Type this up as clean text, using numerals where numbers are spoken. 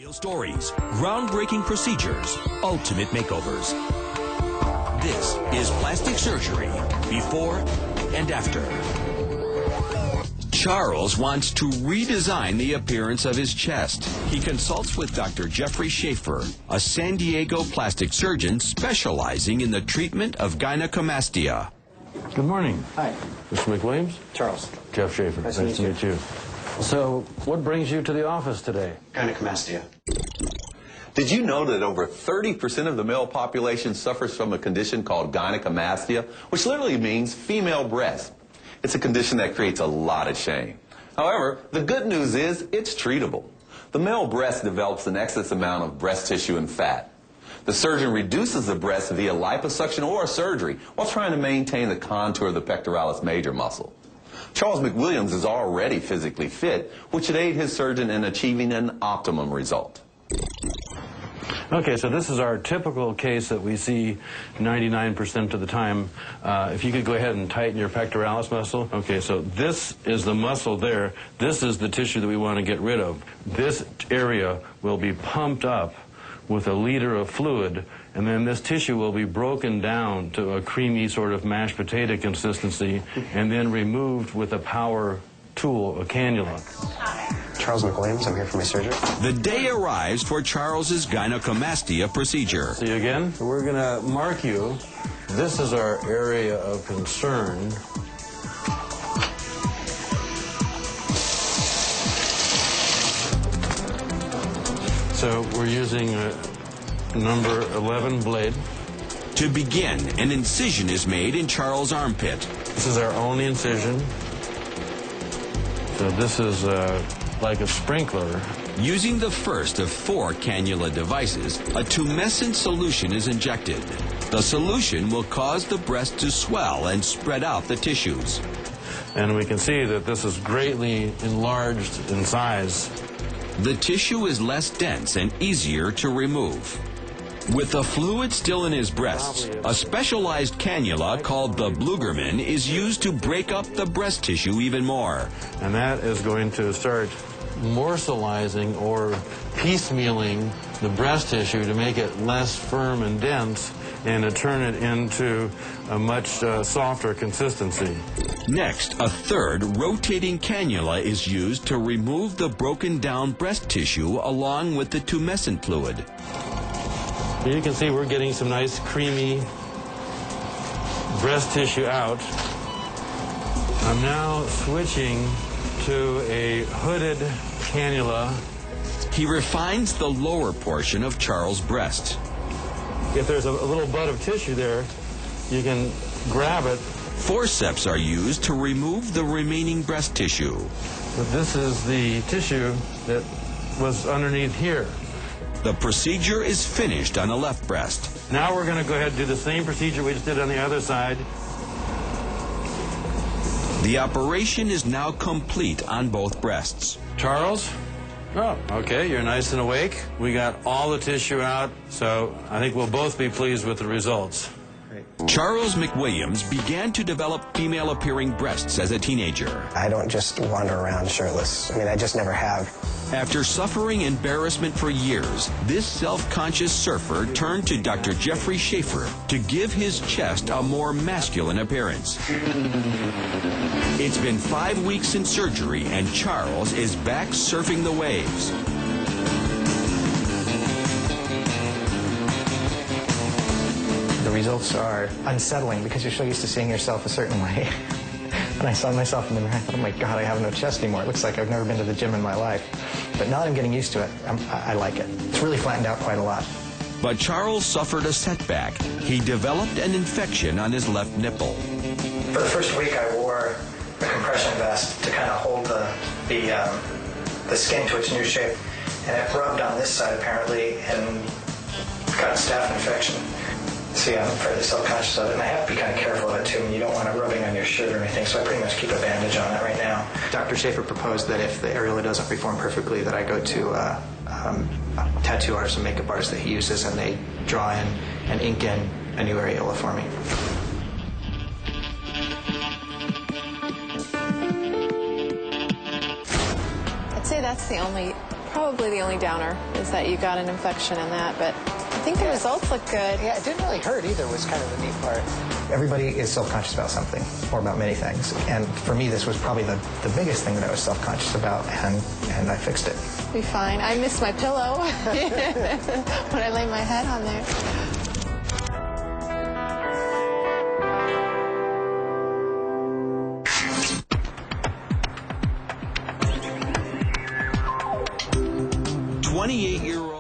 Real stories, groundbreaking procedures, ultimate makeovers. This is plastic surgery, before and after. Charles wants to redesign the appearance of his chest. He consults with Dr. Jeffry Schaefer, a San Diego plastic surgeon specializing in the treatment of gynecomastia. Good morning. Hi. Mr. McWilliams? Charles. Jeff Schaefer. Nice to meet you. So, what brings you to the office today? Gynecomastia. Did you know that over 30% of the male population suffers from a condition called gynecomastia, which literally means female breast? It's a condition that creates a lot of shame. However, the good news is it's treatable. The male breast develops an excess amount of breast tissue and fat. The surgeon reduces the breast via liposuction or surgery while trying to maintain the contour of the pectoralis major muscle. Charles McWilliams is already physically fit, which should aid his surgeon in achieving an optimum result. Okay, so this is our typical case that we see 99% of the time. If you could go ahead and tighten your pectoralis muscle. Okay, so this is the muscle there. This is the tissue that we want to get rid of. This area will be pumped up with a liter of fluid, and then this tissue will be broken down to a creamy sort of mashed potato consistency and then removed with a power tool, a cannula. Charles McWilliams, I'm here for my surgery. The day arrives for Charles's gynecomastia procedure. See you again. We're going to mark you. This is our area of concern. So we're using a number 11 blade. To begin, an incision is made in Charles' armpit. This is our only incision. So this is like a sprinkler. Using the first of 4 cannula devices, a tumescent solution is injected. The solution will cause the breast to swell and spread out the tissues. And we can see that this is greatly enlarged in size. The tissue is less dense and easier to remove. With the fluid still in his breasts, a specialized cannula called the Blugerman is used to break up the breast tissue even more. And that is going to start morselizing or piecemealing the breast tissue to make it less firm and dense and to turn it into a much softer consistency. Next, a third rotating cannula is used to remove the broken down breast tissue along with the tumescent fluid. You can see we're getting some nice creamy breast tissue out. I'm now switching to a hooded cannula. He refines the lower portion of Charles' breast. If there's a little bud of tissue there, you can grab it. Forceps are used to remove the remaining breast tissue. But this is the tissue that was underneath here. The procedure is finished on the left breast. Now we're going to go ahead and do the same procedure we just did on the other side. The operation is now complete on both breasts. Charles? Oh, okay, you're nice and awake. We got all the tissue out, so I think we'll both be pleased with the results. Charles McWilliams began to develop female-appearing breasts as a teenager. I don't just wander around shirtless. I mean, I just never have. After suffering embarrassment for years, this self-conscious surfer turned to Dr. Jeffry Schaefer to give his chest a more masculine appearance. It's been 5 weeks since surgery, and Charles is back surfing the waves. The results are unsettling because you're so used to seeing yourself a certain way. When I saw myself in the mirror, I thought, oh my God, I have no chest anymore. It looks like I've never been to the gym in my life. But now that I'm getting used to it, I like it. It's really flattened out quite a lot. But Charles suffered a setback. He developed an infection on his left nipple. For the first week, I wore a compression vest to kind of hold the skin to its new shape. And it rubbed on this side, apparently, and got a staph infection. So yeah, I'm fairly self-conscious of it, and I have to be kind of careful of it too. You don't want it rubbing on your shirt or anything, so I pretty much keep a bandage on it right now. Dr. Schaefer proposed that if the areola doesn't reform perfectly, that I go to a tattoo artist and makeup artist that he uses, and they draw in and ink in a new areola for me. I'd say that's the only probably the only downer is that you got an infection in that, but I think the results look good. Yeah, it didn't really hurt either, was kind of the neat part. Everybody is self-conscious about something, or about many things. And for me, this was probably the biggest thing that I was self-conscious about, and I fixed it. Be fine. I miss my pillow when I lay my head on there. "28-year-old